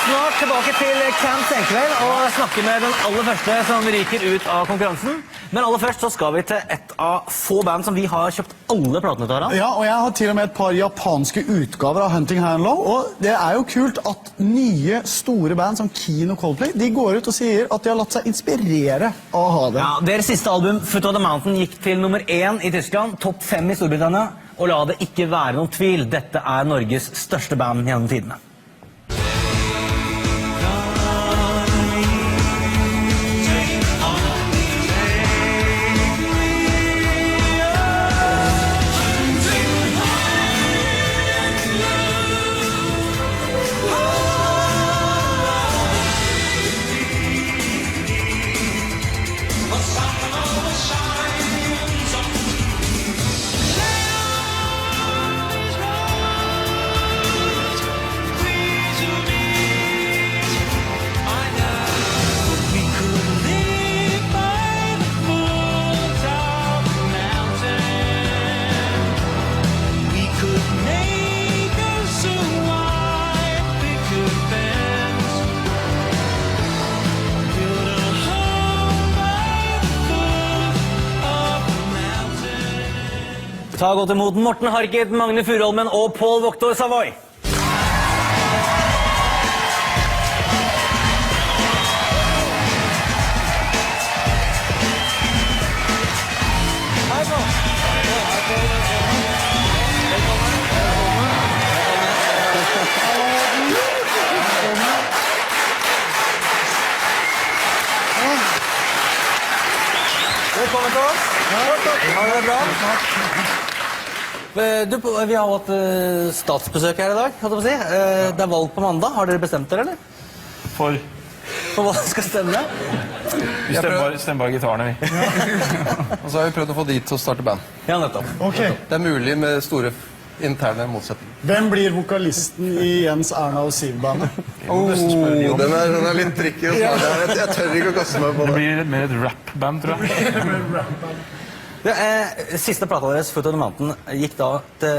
snart tilbake til Camp Senkveld og snakke med den aller første som ryker ut av konkurransen. Men aller først så skal vi til et av få band som vi har kjøpt alle platene til. Ja, og jeg har til og med et par japanske utgaver av Hunting High and Low. Og det er jo kult at nye, store band som Keane og Coldplay, de går ut og sier at de har latt seg inspirere av å ha det. Ja, deres siste album, Foot of the Mountain, gikk til nummer 1 i Tyskland, topp 5 i Storbritannia. Og la det ikke være noen tvil, dette er Norges største band gjennom tidene. Ta godt imot Morten Harket, Magne Furuholmen og Paul Waaktaar Savoy. Velkommen til oss. Har det bra? Vi har hatt statsbesøk her i dag, kan du si. Det er valg på mandag. Har dere bestemt dere, eller? For hva skal stemme? vi stemmer bare gitarene, vi. Og så har vi prøvd å få de til å starte band. Ja, nettopp. Ok. Det er mulig med store interne motsetninger. Hvem blir vokalisten i Jens, Erna og Siv-bandet? Den er litt tricky å svare. Jeg tør ikke å kaste meg på Det det. blir mer et rap-band, tror jeg. Siste plata deres, Foot of the Mountain, gikk da til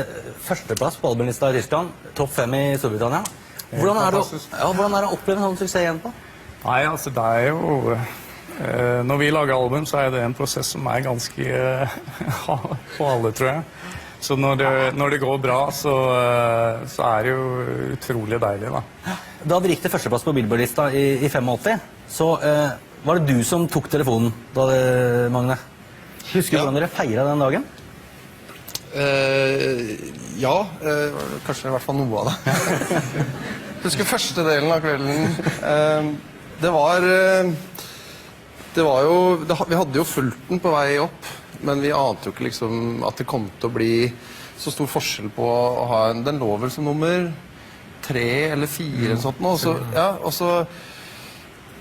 førsteplass på albumlista i Tyskland, topp 5 i Storbritannia. Hvordan er det å oppleve en sånn suksess igjen på? Nei, altså det er jo... når vi lager album, så er det en prosess som er ganske på alle, tror jeg. Så når det går bra, så er det jo utrolig deilig, da. Da dere gikk til førsteplass på Billboard-lista i 85, så var det du som tok telefonen da, Magne? Husker du hvordan dere feiret den dagen? Ja, kanskje i hvert fall noe av det. Husker første delen av kvelden. Vi hadde jo fulgt den på vei opp, men vi ante jo ikke liksom at det kom til å bli så stor forskjell på å ha den lå vel som nummer 3 eller 4 eller sånt nå. Og så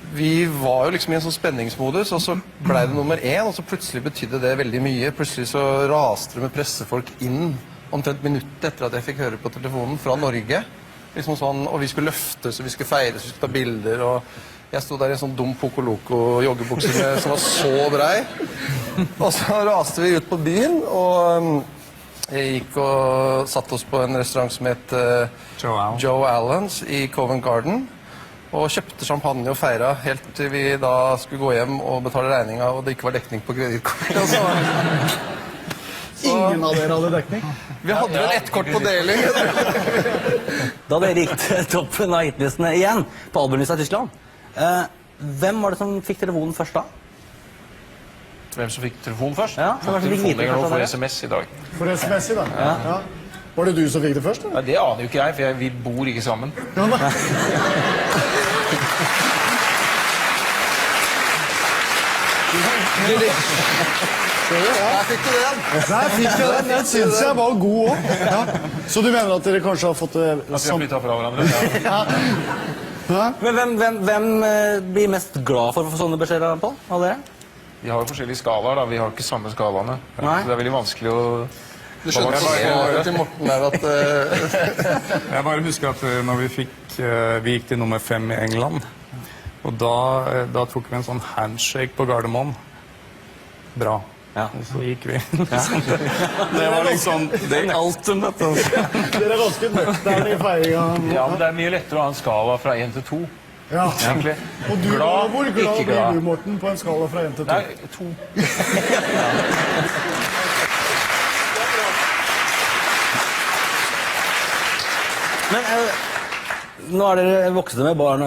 vi var jo liksom i en sånn spenningsmodus, og så ble det nummer 1, og så plutselig betydde det veldig mye. Plutselig så raste det med pressefolk inn omtrent minutt etter at jeg fikk høre på telefonen fra Norge. Liksom sånn, og vi skulle løfte, så vi skulle feire, så vi skulle ta bilder, og jeg stod der i en sånn dum Poco-Loco joggebukse som var så brei. Og så raste vi ut på byen, og jeg gikk og satt oss på en restaurant som het Joe Allen's i Covent Garden, og kjøpte champagne og feira helt til vi da skulle gå hjem og betale regninga, og det ikke var dekning på kredittkortet. Ingen av dere hadde dekning? Vi hadde vel ett kort på deling. Da dere gikk til toppen av hitlistene igjen på albumlista i Tyskland, hvem var det som fikk telefonen først da? Hvem som fikk telefonen først? Ja, så var det Telefonen først for av dere. SMS i dag. For SMS i dag? Ja. Var det du som fikk det først? Eller? Nei, det aner jo ikke jeg, for vi bor ikke sammen. Der fikk du den. Nei, fikk jeg den. Den synes jeg var god også. Ja. Så du mener at dere kanskje har fått det At vi har flyttet fra hverandre. Ja. Men hvem blir mest glad for å få sånne beskjeder på av dere? Vi har jo forskjellige skalaer, da. Vi har ikke samme skalaene. Nei. Så det er veldig vanskelig å... Du skjønner svaret til Morten der at... Jeg bare husker at når vi gikk til nummer 5 i England, og da tok vi en sånn handshake på Gardermoen. Bra. Ja. Og så gikk vi. Det var liksom det ultimate. Dere ganske nøkterne I feiringen. Ja, men det mye lettere å ha en skala fra 1 til 2. Ja. Egentlig. Og du, Glad, hvor glad ikke blir glad. du, Morten, på en skala fra 1 til 2? Nei, 2. Men nå dere voksne med barn,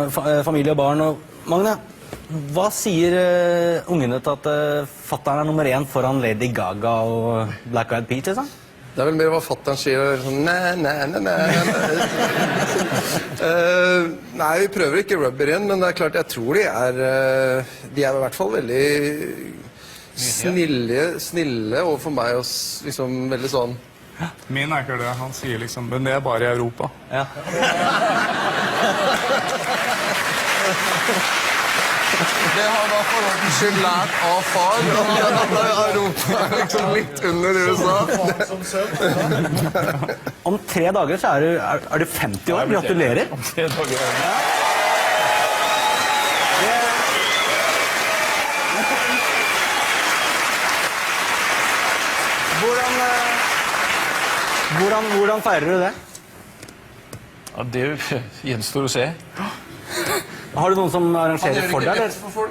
familie og barn. Og Magne, hva sier ungene til at fatteren nummer 1 foran Lady Gaga og Black Eyed Peas, liksom? Det vel mer hva fatteren sier, sånn nei, vi prøver ikke rubber inn, men det klart, jeg tror de I hvert fall veldig snille overfor meg, og liksom veldig sånn. Min ikke det. Han sier liksom, men det bare I Europa. Ja. Det har da for ordens skyld lært av far, at Europa liksom litt under USA. Om 3 dager så er du 50 år. Gratulerer. Om 3 dager. Hvordan feirer du det? Ja, det gjenstår å se. Har du noen som arrangerer for deg? Eller? For folk.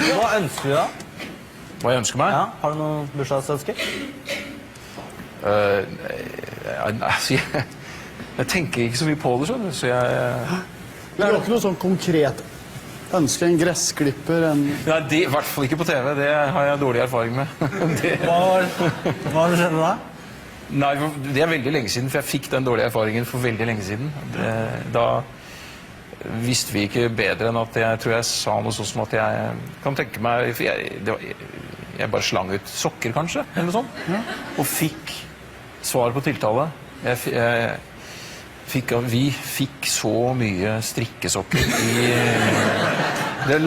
Hva ønsker du da? Hva jeg ønsker meg? Ja, har du noen bursdagsønsker? Altså, jeg tenker ikke så mye på det, skjønner du, så jeg... Du har ikke noe sånn konkret ønske, en gressklipper, en... Nei, det, I hvert fall ikke på TV, det har jeg dårlig erfaring med. Hva har du skjedd da? Nei, det veldig lenge siden, for jeg fikk den dårlige erfaringen for veldig lenge siden. Da visste vi ikke bedre enn at jeg tror jeg sa noe sånn som at jeg kan tenke meg, for jeg bare slang ut sokker kanskje, eller noe sånt, og fikk svar på tiltale. Vi fikk så mye strikkesokker det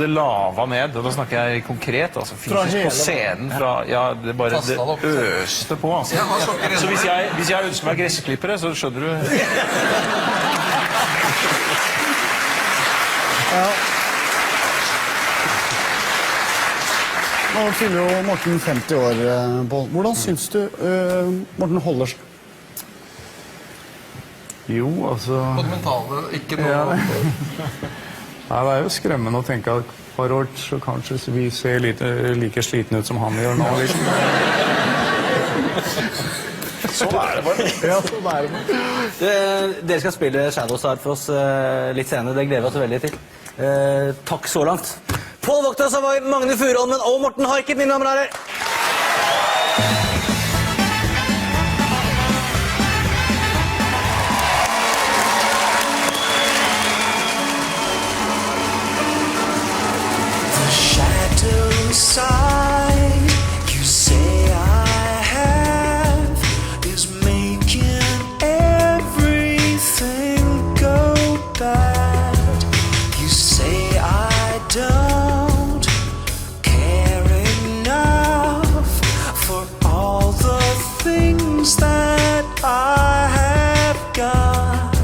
lava ned, og da snakker jeg konkret, altså fysisk på scenen, det bare det øste på, altså. Så hvis jeg ønsker meg gressklippere, så skjønner du. Ja. Nå fyller jo Morten 50 år, Pål. Hvordan synes du Morten holder seg? Jo, altså... På det mentale, ikke noe... Nei, det jo skremmende å tenke at et par år så kanskje vi ser like sliten ut som han gjør nå, liksom. Sånn det bare. Ja, så er det. Dere skal spille Shadowside for oss litt senere, det gleder vi oss veldig til. Takk så langt. Pål Vokta Savoy, Magne Furuholmen og Morten Harket, mine damer og herrer. Side you say I have is making everything go bad. You say I don't care enough for all the things that I have got,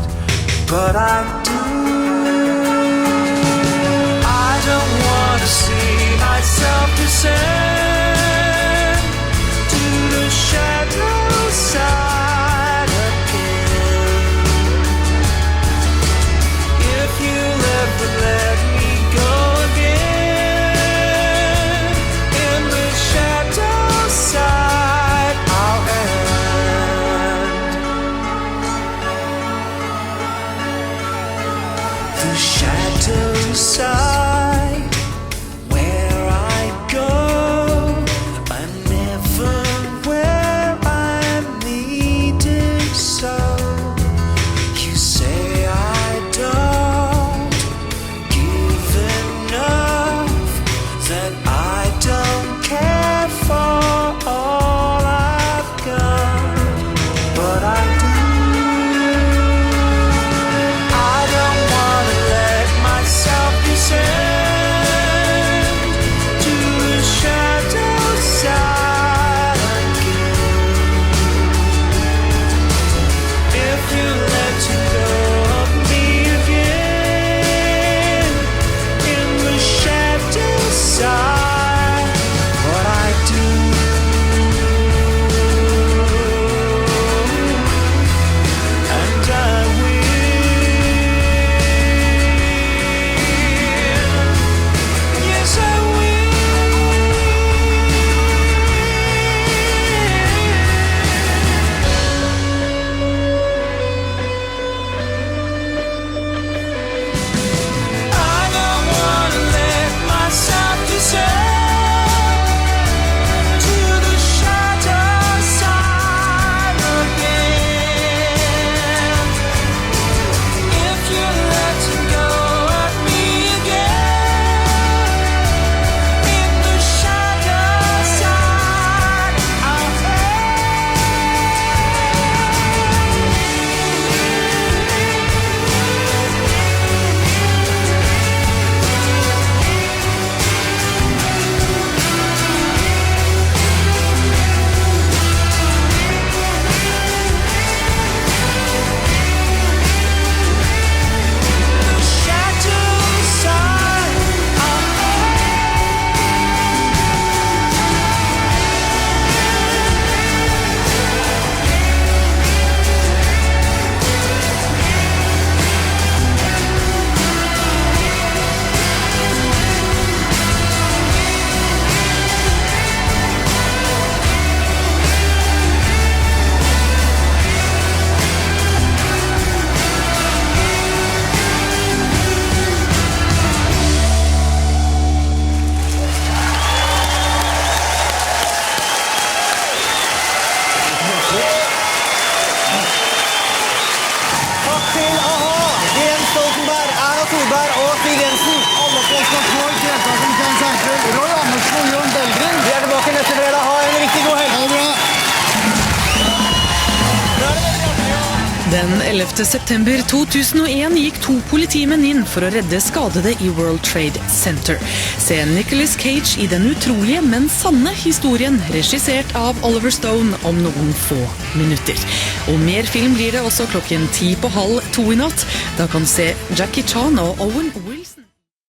but I do. I don't want to see myself the same Den 11. september 2001 gikk 2 politimenn inn for å redde skadede i World Trade Center. Se Nicolas Cage i den utrolige, men sanne historien, regissert av Oliver Stone om noen få minutter. Og mer film blir det også 1:10 i natt. Da kan du se Jackie Chan og Owen